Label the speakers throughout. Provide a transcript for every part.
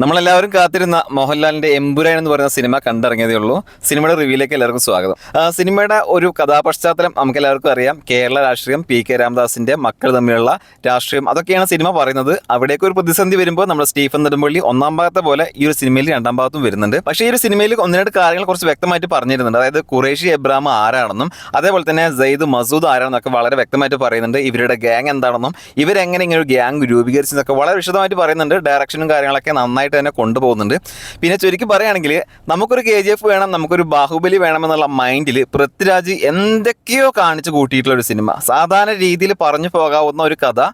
Speaker 1: നമ്മളെല്ലാവരും കാത്തിരുന്ന മോഹൻലാലിന്റെ എമ്പുരാൻ എന്ന് പറയുന്ന സിനിമ കണ്ടിറങ്ങിയതേ ഉള്ളൂ. സിനിമയുടെ റിവ്യൂയിലേക്ക് എല്ലാവർക്കും സ്വാഗതം. സിനിമയുടെ ഒരു കഥാപശ്ചാത്തലം നമുക്ക് എല്ലാവർക്കും അറിയാം. കേരള രാഷ്ട്രീയം, PK രാമദാസിന്റെ മക്കൾ തമ്മിലുള്ള രാഷ്ട്രീയം, അതൊക്കെയാണ് സിനിമ പറയുന്നത്. അവിടേക്ക് ഒരു പ്രതിസന്ധി വരുമ്പോൾ നമ്മുടെ സ്റ്റീഫൻ നെടുമ്പള്ളി ഒന്നാം ഭാഗത്തെ പോലെ ഈ ഒരു സിനിമയിൽ രണ്ടാം ഭാഗത്തും വരുന്നുണ്ട്. പക്ഷേ ഈ ഒരു സിനിമയിൽ ഒന്ന് രണ്ട് കാര്യങ്ങൾ കുറച്ച് വ്യക്തമായിട്ട് പറഞ്ഞിരുന്നുണ്ട്. അതായത് ഖുറേഷി എബ്രാം ആരാണെന്നും അതേപോലെ തന്നെ സെയ്ദ് മസൂദ് ആരാണെന്നൊക്കെ വളരെ വ്യക്തമായിട്ട് പറയുന്നുണ്ട്. ഇവരുടെ ഗ്യാങ് എന്താണെന്നും ഇവരെങ്ങനെ ഇങ്ങനെ ഒരു ഗ്യാങ് രൂപീകരിച്ചെന്നൊക്കെ വളരെ വിശദമായിട്ട് പറയുന്നുണ്ട്. ഡയറക്ഷനും കാര്യങ്ങളൊക്കെ നന്നായിട്ട് തന്നെ കൊണ്ടുപോകുന്നുണ്ട്. പിന്നെ ചുരുക്കി പറയുകയാണെങ്കിൽ നമുക്കൊരു KGF വേണം, നമുക്കൊരു ബാഹുബലി വേണമെന്നുള്ള മൈൻഡിൽ പൃഥ്വിരാജ് എന്തൊക്കെയോ കാണിച്ചു കൂട്ടിയിട്ടുള്ള ഒരു സിനിമ. സാധാരണ രീതിയിൽ പറഞ്ഞു പോകാവുന്ന ഒരു കഥ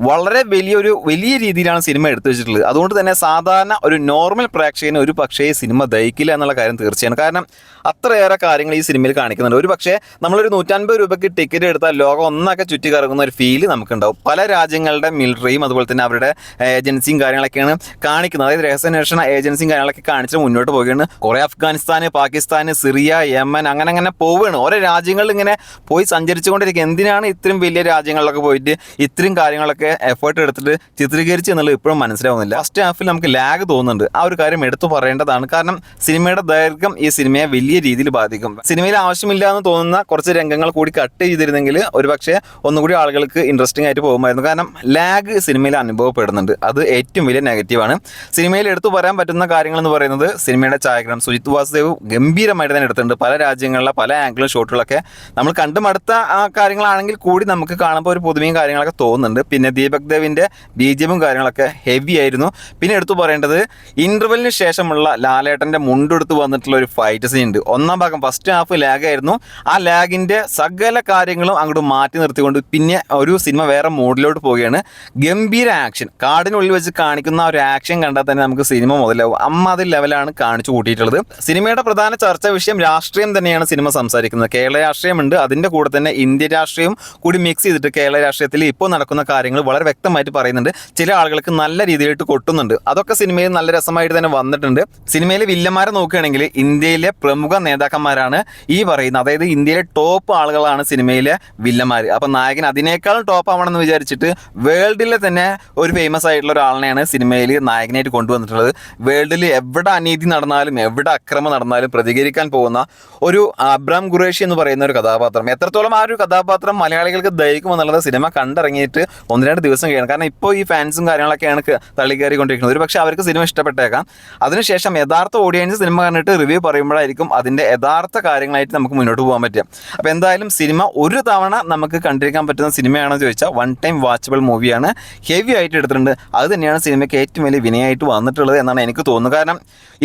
Speaker 1: വളരെ വലിയ രീതിയിലാണ് സിനിമ എടുത്തു വെച്ചിട്ടുള്ളത്. അതുകൊണ്ട് തന്നെ സാധാരണ ഒരു നോർമൽ പ്രേക്ഷകന് ഒരു പക്ഷേ ഈ സിനിമ ദഹിക്കില്ല എന്നുള്ള കാര്യം തീർച്ചയാണ്. കാരണം അത്രയേറെ കാര്യങ്ങൾ ഈ സിനിമയിൽ കാണിക്കുന്നുണ്ട്. ഒരു പക്ഷേ നമ്മളൊരു 150 രൂപയ്ക്ക് ടിക്കറ്റ് എടുത്താൽ ലോകം ഒന്നൊക്കെ ചുറ്റി കറങ്ങുന്ന ഒരു ഫീല് നമുക്കുണ്ടാവും. പല രാജ്യങ്ങളുടെ മിലിറ്ററിയും അതുപോലെ തന്നെ അവരുടെ ഏജൻസിയും കാര്യങ്ങളൊക്കെയാണ് കാണിക്കുന്നത്. അതായത് രഹസ്യാന്വേഷണ ഏജൻസിയും കാര്യങ്ങളൊക്കെ കാണിച്ച് മുന്നോട്ട് പോവുകയാണ്. കുറേ അഫ്ഗാനിസ്ഥാൻ, പാകിസ്ഥാൻ, സിറിയ, യമൻ അങ്ങനെ പോവുകയാണ്. ഓരോ രാജ്യങ്ങളിൽ ഇങ്ങനെ പോയി സഞ്ചരിച്ചുകൊണ്ടിരിക്കുക. എന്തിനാണ് ഇത്രയും വലിയ രാജ്യങ്ങളിലൊക്കെ പോയിട്ട് ഇത്രയും കാര്യങ്ങളൊക്കെ എഫേർട്ട് എടുത്തിട്ട് ചിത്രീകരിച്ച് എന്നുള്ളത് ഇപ്പോഴും മനസ്സിലാവുന്നില്ല. ഫസ്റ്റ് ഹാഫിൽ നമുക്ക് ലാഗ് തോന്നുന്നുണ്ട്. ആ ഒരു കാര്യം എടുത്തു പറയേണ്ടതാണ്. കാരണം സിനിമയുടെ ദൈർഘ്യം ഈ സിനിമയെ വലിയ രീതിയിൽ ബാധിക്കും. സിനിമയിൽ ആവശ്യമില്ല എന്ന് തോന്നുന്ന കുറച്ച് രംഗങ്ങൾ കൂടി കട്ട് ചെയ്തിരുന്നെങ്കിൽ ഒരുപക്ഷെ ഒന്നുകൂടി ആളുകൾക്ക് ഇൻട്രസ്റ്റിംഗ് ആയിട്ട് പോകുമായിരുന്നു. കാരണം ലാഗ് സിനിമയിൽ അനുഭവപ്പെടുന്നുണ്ട്. അത് ഏറ്റവും വലിയ നെഗറ്റീവാണ്. സിനിമയിൽ എടുത്തു പറയാൻ പറ്റുന്ന കാര്യങ്ങൾ എന്ന് പറയുന്നത് സിനിമയുടെ ഛായാഗ്രഹണം സുജിത് വാസുദേവ് ഗംഭീരമായിട്ട് തന്നെ എടുത്തിട്ടുണ്ട്. പല രാജ്യങ്ങളിലെ പല ആംഗിളും ഷോട്ടുകളൊക്കെ നമ്മൾ കണ്ടുമടുത്ത കാര്യങ്ങളാണെങ്കിൽ കൂടി നമുക്ക് കാണുമ്പോൾ ഒരു പുതുമയും കാര്യങ്ങളൊക്കെ തോന്നുന്നുണ്ട്. പിന്നെ ദീപക് ദേവിൻ്റെ BGM കാര്യങ്ങളൊക്കെ ഹെവി ആയിരുന്നു. പിന്നെ എടുത്തു പറയേണ്ടത് ഇന്റർവെല്ലിന് ശേഷമുള്ള ലാലേട്ടൻ്റെ മുണ്ടെടുത്ത് വന്നിട്ടുള്ള ഒരു ഫൈറ്റ് സീൻ ഉണ്ട്. ഒന്നാം ഭാഗം ഫസ്റ്റ് ഹാഫ് ലാഗായിരുന്നു. ആ ലാഗിൻ്റെ സകല കാര്യങ്ങളും അങ്ങോട്ട് മാറ്റി നിർത്തിക്കൊണ്ട് പിന്നെ ഒരു സിനിമ വേറെ മോഡിലോട്ട് പോവുകയാണ്. ഗംഭീര ആക്ഷൻ, കാടിനുള്ളിൽ വെച്ച് കാണിക്കുന്ന ഒരു ആക്ഷൻ കണ്ടാൽ തന്നെ നമുക്ക് സിനിമ മുതലാവും. അമ്മാതിരി ലെവലാണ് കാണിച്ചു കൂട്ടിയിട്ടുള്ളത്. സിനിമയുടെ പ്രധാന ചർച്ചാ വിഷയം രാഷ്ട്രീയം തന്നെയാണ് സിനിമ സംസാരിക്കുന്നത്. കേരള രാഷ്ട്രീയമുണ്ട്, അതിൻ്റെ കൂടെ തന്നെ ഇന്ത്യ രാഷ്ട്രീയം കൂടി മിക്സ് ചെയ്തിട്ട് കേരള രാഷ്ട്രീയത്തിൽ ഇപ്പോൾ നടക്കുന്ന കാര്യങ്ങൾ വളരെ വ്യക്തമായിട്ട് പറയുന്നുണ്ട്. ചില ആളുകൾക്ക് നല്ല രീതിയിലായിട്ട് കൊട്ടുന്നുണ്ട്. അതൊക്കെ സിനിമയിൽ നല്ല രസമായിട്ട് തന്നെ വന്നിട്ടുണ്ട്. സിനിമയിലെ വില്ലന്മാരെ നോക്കുകയാണെങ്കിൽ ഇന്ത്യയിലെ പ്രമുഖ നേതാക്കന്മാരാണ് ഈ പറയുന്നത്. അതായത് ഇന്ത്യയിലെ ടോപ്പ് ആളുകളാണ് സിനിമയിലെ വില്ലന്മാർ. അപ്പം നായകൻ അതിനേക്കാളും ടോപ്പ് ആവണമെന്ന് വിചാരിച്ചിട്ട് വേൾഡിലെ തന്നെ ഒരു ഫേമസ് ആയിട്ടുള്ള ഒരാളിനെയാണ് സിനിമയിൽ നായകനായിട്ട് കൊണ്ടുവന്നിട്ടുള്ളത്. വേൾഡിൽ എവിടെ അനീതി നടന്നാലും എവിടെ അക്രമം നടന്നാലും പ്രതികരിക്കാൻ പോകുന്ന ഒരു അബ്രാം ഖുറേഷി എന്ന് പറയുന്ന ഒരു കഥാപാത്രം. എത്രത്തോളം ആ ഒരു കഥാപാത്രം മലയാളികൾക്ക് ദഹിക്കുമെന്നുള്ളത് സിനിമ കണ്ടിറങ്ങിയിട്ട് 1-2 ദിവസം കഴിയണം. കാരണം ഇപ്പോൾ ഈ ഫാൻസും കാര്യങ്ങളൊക്കെയാണ് തള്ളിക്കയറിക്കൊണ്ടിരിക്കുന്നത്. ഒരു പക്ഷേ അവർക്ക് സിനിമ ഇഷ്ടപ്പെട്ടേക്കാം. അതിനുശേഷം യഥാർത്ഥ ഓഡിയൻസ് സിനിമ കണ്ടിട്ട് റിവ്യൂ പറയുമ്പോഴായിരിക്കും അതിൻ്റെ യഥാർത്ഥ കാര്യങ്ങളായിട്ട് നമുക്ക് മുന്നോട്ട് പോകാൻ പറ്റുക. അപ്പോൾ എന്തായാലും സിനിമ ഒരു തവണ നമുക്ക് കണ്ടിരിക്കാൻ പറ്റുന്ന സിനിമയാണെന്ന് ചോദിച്ചാൽ 1 ടൈം വാച്ചബിൾ മൂവിയാണ്. ഹെവി ആയിട്ട് എടുത്തിട്ടുണ്ട്. അത് തന്നെയാണ് സിനിമയ്ക്ക് ഏറ്റവും വലിയ വിനയായിട്ട് വന്നിട്ടുള്ളത് എന്നാണ് എനിക്ക് തോന്നുന്നത്. കാരണം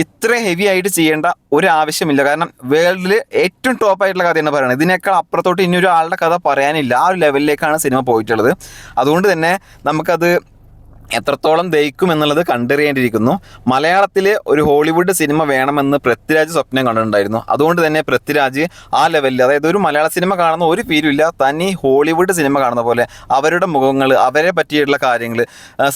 Speaker 1: ഇത്ര ഹെവി ആയിട്ട് ചെയ്യേണ്ട ഒരു ആവശ്യമില്ല. കാരണം വേൾഡിൽ ഏറ്റവും ടോപ്പായിട്ടുള്ള കഥയാണ് പറയുന്നത്. ഇതിനേക്കാൾ അപ്പുറത്തോട്ട് ഇനിയൊരു ആളുടെ കഥ പറയാനില്ല. ആ ഒരു ലെവലിലേക്കാണ് സിനിമ പോയിട്ടുള്ളത്. അതുകൊണ്ട് തന്നെ നമുക്കത് എത്രത്തോളം ദഹിക്കും എന്നുള്ളത് കണ്ടറിയേണ്ടിയിരിക്കുന്നു. മലയാളത്തിൽ ഒരു ഹോളിവുഡ് സിനിമ വേണമെന്ന് പൃഥ്വിരാജ് സ്വപ്നം കണ്ടിട്ടുണ്ടായിരുന്നു. അതുകൊണ്ട് തന്നെ പൃഥ്വിരാജ് ആ ലെവലിൽ, അതായത് ഒരു മലയാള സിനിമ കാണുന്ന ഒരു ഫീലുമില്ല, തനി ഹോളിവുഡ് സിനിമ കാണുന്ന പോലെ അവരുടെ മുഖങ്ങൾ, അവരെ പറ്റിയിട്ടുള്ള കാര്യങ്ങൾ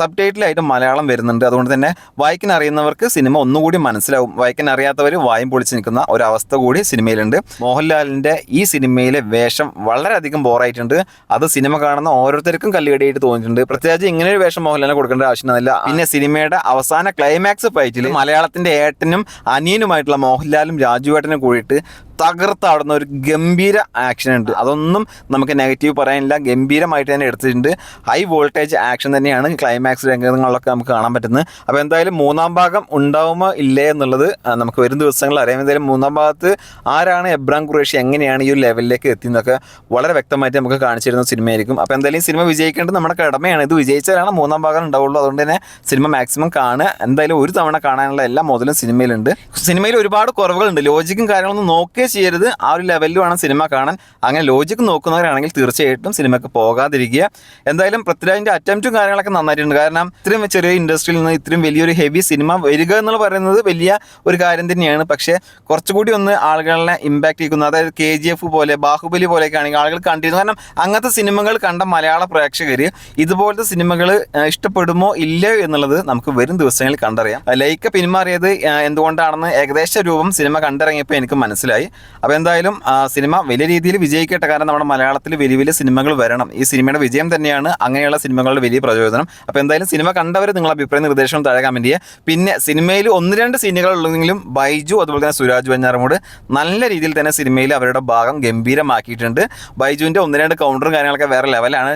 Speaker 1: സബ് ടൈറ്റിലായിട്ട് മലയാളം വരുന്നുണ്ട്. അതുകൊണ്ട് തന്നെ വായിക്കാൻ അറിയുന്നവർക്ക് സിനിമ ഒന്നുകൂടി മനസ്സിലാവും. വായിക്കാൻ അറിയാത്തവർ വായും പൊളിച്ച് നിൽക്കുന്ന ഒരവസ്ഥ കൂടി സിനിമയിലുണ്ട്. മോഹൻലാലിൻ്റെ ഈ സിനിമയിലെ വേഷം വളരെയധികം ബോറായിട്ടുണ്ട്. അത് സിനിമ കാണുന്ന ഓരോരുത്തർക്കും കല്ലുകടിയായിട്ട് തോന്നിയിട്ടുണ്ട്. പൃഥ്വിരാജ് ഇങ്ങനെ ഒരു വേഷം മോഹൻലാലിനെ കൊടുക്കേണ്ട ആവശ്യമില്ല. പിന്നെ സിനിമയുടെ അവസാന ക്ലൈമാക്സ് ഫൈറ്റിൽ മലയാളത്തിന്റെ ഏട്ടനും അനിയനുമായിട്ടുള്ള മോഹൻലാലും രാജുവേട്ടനും കൂടിയിട്ട് തകർത്താടുന്ന ഒരു ഗംഭീര ആക്ഷൻ ഉണ്ട്. അതൊന്നും നമുക്ക് നെഗറ്റീവ് പറയാനില്ല. ഗംഭീരമായിട്ട് തന്നെ എടുത്തിട്ടുണ്ട്. ഹൈ വോൾട്ടേജ് ആക്ഷൻ തന്നെയാണ് ക്ലൈമാക്സ് രംഗങ്ങളിലൊക്കെ നമുക്ക് കാണാൻ പറ്റുന്നത്. അപ്പോൾ എന്തായാലും 3-ാം ഭാഗം ഉണ്ടാവുമോ ഇല്ലേ എന്നുള്ളത് നമുക്ക് വരും ദിവസങ്ങളിൽ അറിയാം. എന്തായാലും 3-ാം ഭാഗത്ത് ആരാണ് എബ്രാം ഖുറേഷി, എങ്ങനെയാണ് ഈ ഒരു ലെവലിലേക്ക് എത്തിയെന്നൊക്കെ വളരെ വ്യക്തമായിട്ട് നമുക്ക് കാണിച്ചിരുന്ന സിനിമയായിരിക്കും. അപ്പോൾ എന്തായാലും സിനിമ വിജയിക്കേണ്ടത് നമ്മുടെ കടമയാണ്. ഇത് വിജയിച്ചാലാണ് 3-ാം ഭാഗം ഉണ്ടാവുള്ളൂ. അതുകൊണ്ട് തന്നെ സിനിമ മാക്സിമം കാണുക. എന്തായാലും ഒരു തവണ കാണാനുള്ള എല്ലാ മുതലും സിനിമയിലുണ്ട്. സിനിമയിൽ ഒരുപാട് കുറവുകളുണ്ട്. ലോജിക്കും കാര്യങ്ങളൊന്നും നോക്കി ചെയ്യരുത്. ആ ഒരു ലെവലിൽ വേണം സിനിമ കാണാൻ. അങ്ങനെ ലോജിക്ക് നോക്കുന്നവരാണെങ്കിൽ തീർച്ചയായിട്ടും സിനിമയ്ക്ക് പോകാതിരിക്കുക. എന്തായാലും പൃഥ്വിരാജിന്റെ അറ്റംപ്റ്റും കാര്യങ്ങളൊക്കെ നന്നായിട്ടുണ്ട്. കാരണം ഇത്രയും ചെറിയ ഇൻഡസ്ട്രിയിൽ നിന്ന് ഇത്രയും വലിയൊരു ഹെവി സിനിമ വരിക എന്നുള്ള പറയുന്നത് വലിയ ഒരു കാര്യം തന്നെയാണ്. പക്ഷേ കുറച്ചുകൂടി ഒന്ന് ആളുകളെ ഇമ്പാക്ട് ചെയ്യുന്നു. അതായത് KGF പോലെ, ബാഹുബലി പോലെയൊക്കെ ആണെങ്കിൽ ആളുകൾ കണ്ടിരുന്നു. കാരണം അങ്ങനത്തെ സിനിമകൾ കണ്ട മലയാള പ്രേക്ഷകർ ഇതുപോലത്തെ സിനിമകൾ ഇഷ്ടപ്പെടുമോ ഇല്ലയോ എന്നുള്ളത് നമുക്ക് വരും ദിവസങ്ങളിൽ കണ്ടറിയാം. ലൈക്ക പിന്മാറിയത് എന്തുകൊണ്ടാണെന്ന് ഏകദേശ രൂപം സിനിമ കണ്ടിറങ്ങിയപ്പോൾ എനിക്ക് മനസ്സിലായി. അപ്പോൾ എന്തായാലും സിനിമ വലിയ രീതിയിൽ വിജയിക്കട്ടെ. കാരണം നമ്മുടെ മലയാളത്തിൽ വലിയ വലിയ സിനിമകൾ വരണം. ഈ സിനിമയുടെ വിജയം തന്നെയാണ് അങ്ങനെയുള്ള സിനിമകളുടെ വലിയ പ്രചോദനം. അപ്പോൾ എന്തായാലും സിനിമ കണ്ടവർ നിങ്ങളുടെ അഭിപ്രായ നിർദ്ദേശം താഴെ കമൻറ്റ് ചെയ്യുക. പിന്നെ സിനിമയിൽ 1-2 സീനുകൾ ഉള്ളതെങ്കിലും ബൈജു അതുപോലെ തന്നെ സുരാജ് വെഞ്ഞാറമൂട് നല്ല രീതിയിൽ തന്നെ സിനിമയിൽ അവരുടെ ഭാഗം ഗംഭീരമാക്കിയിട്ടുണ്ട്. ബൈജുവിൻ്റെ 1-2 കൗണ്ടറും കാര്യങ്ങളൊക്കെ വേറെ ലെവലാണ്.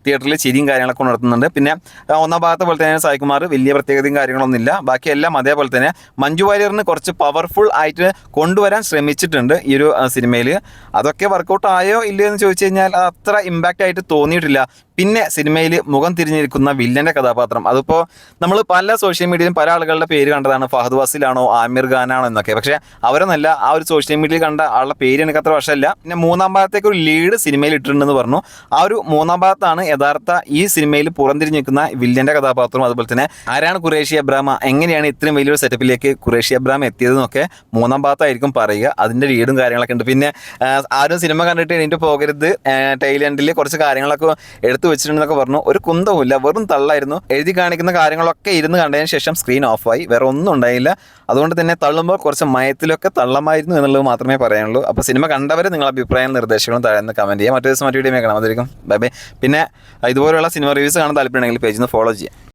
Speaker 1: തിയേറ്ററിൽ ചിരിയും കാര്യങ്ങളൊക്കെ ഉണർത്തുന്നുണ്ട്. പിന്നെ ഒന്നാം ഭാഗത്തെ പോലെ തന്നെ സായികുമാർ വലിയ പ്രത്യേകതയും കാര്യങ്ങളൊന്നുമില്ല. ബാക്കിയെല്ലാം അതേപോലെ തന്നെ മഞ്ജു വാര്യറിന് കുറച്ച് പവർഫുൾ ആയിട്ട് കൊണ്ടുവരാൻ ശ്രമിച്ചിട്ടുണ്ട് ഈ ഒരു സിനിമയിൽ. അതൊക്കെ വർക്കൗട്ട് ആയോ ഇല്ലയോ എന്ന് ചോദിച്ചു കഴിഞ്ഞാൽ അത്ര ഇമ്പാക്റ്റ് ആയിട്ട് തോന്നിയിട്ടില്ല. പിന്നെ സിനിമയിൽ മുഖം തിരിഞ്ഞിരിക്കുന്ന വില്ലൻ്റെ കഥാപാത്രം, അതിപ്പോൾ നമ്മൾ പല സോഷ്യൽ മീഡിയയിലും പല ആളുകളുടെ പേര് കണ്ടതാണ്. ഫഹദ് ഫാസിലാണോ ആമിർ ഖാനാണോ എന്നൊക്കെ. പക്ഷേ അവരൊന്നല്ല, ആ ഒരു സോഷ്യൽ മീഡിയയിൽ കണ്ട ആളുടെ പേര് എനിക്ക് അത്ര വശമല്ല. പിന്നെ 3-ാം ഭാഗത്തേക്ക് ഒരു ലീഡ് സിനിമയിൽ ഇട്ടിട്ടുണ്ടെന്ന് പറഞ്ഞു. ആ ഒരു 3-ാം ഭാഗത്താണ് യഥാർത്ഥ ഈ സിനിമയിൽ പുറംതിരിഞ്ഞ് നിൽക്കുന്ന വില്ലൻ്റെ കഥാപാത്രം. അതുപോലെ തന്നെ ആരാണ് ഖുറേഷി അബ്രഹാം, എങ്ങനെയാണ് ഇത്രയും വലിയൊരു സെറ്റപ്പിലേക്ക് ഖുറേഷി അബ്രഹാം എത്തിയതെന്നൊക്കെ 3-ാം ഭാഗത്തായിരിക്കും പറയുക. അതിൻ്റെ ലീഡും കാര്യങ്ങളൊക്കെ ഉണ്ട്. പിന്നെ ആരും സിനിമ കണ്ടിട്ട് എണീറ്റ് പോകരുത്, ടൈലൻഡിൽ കുറച്ച് കാര്യങ്ങളൊക്കെ എടുത്ത് വെച്ചിട്ടുണ്ടെന്നൊക്കെ പറഞ്ഞു. ഒരു കുന്തവുമില്ല, വെറും തള്ളായിരുന്നു. എഴുതി കാണിക്കുന്ന കാര്യങ്ങളൊക്കെ ഇരുന്ന് കണ്ടതിന് ശേഷം സ്ക്രീൻ ഓഫായി, വേറെ ഒന്നും ഉണ്ടായില്ല. അതുകൊണ്ട് തന്നെ തള്ളുമ്പോൾ കുറച്ച് മയത്തിലൊക്കെ തള്ളമായിരുന്നു എന്നുള്ളത് മാത്രമേ പറയാനുള്ളൂ. അപ്പോൾ സിനിമ കണ്ടവരെ നിങ്ങളുടെ അഭിപ്രായവും നിർദ്ദേശങ്ങളും താഴെ നിന്ന് കമൻറ്റ് ചെയ്യുക. മറ്റൊരു ദിവസം മറ്റു വീഡിയോ കാണാം. അതായിരിക്കും ബൈ ബൈ. പിന്നെ ഇതുപോലുള്ള സിനിമ റിവ്യൂസ് കാണാൻ താല്പര്യമുണ്ടെങ്കിൽ പേജിൽ നിന്ന് ഫോളോ ചെയ്യാം.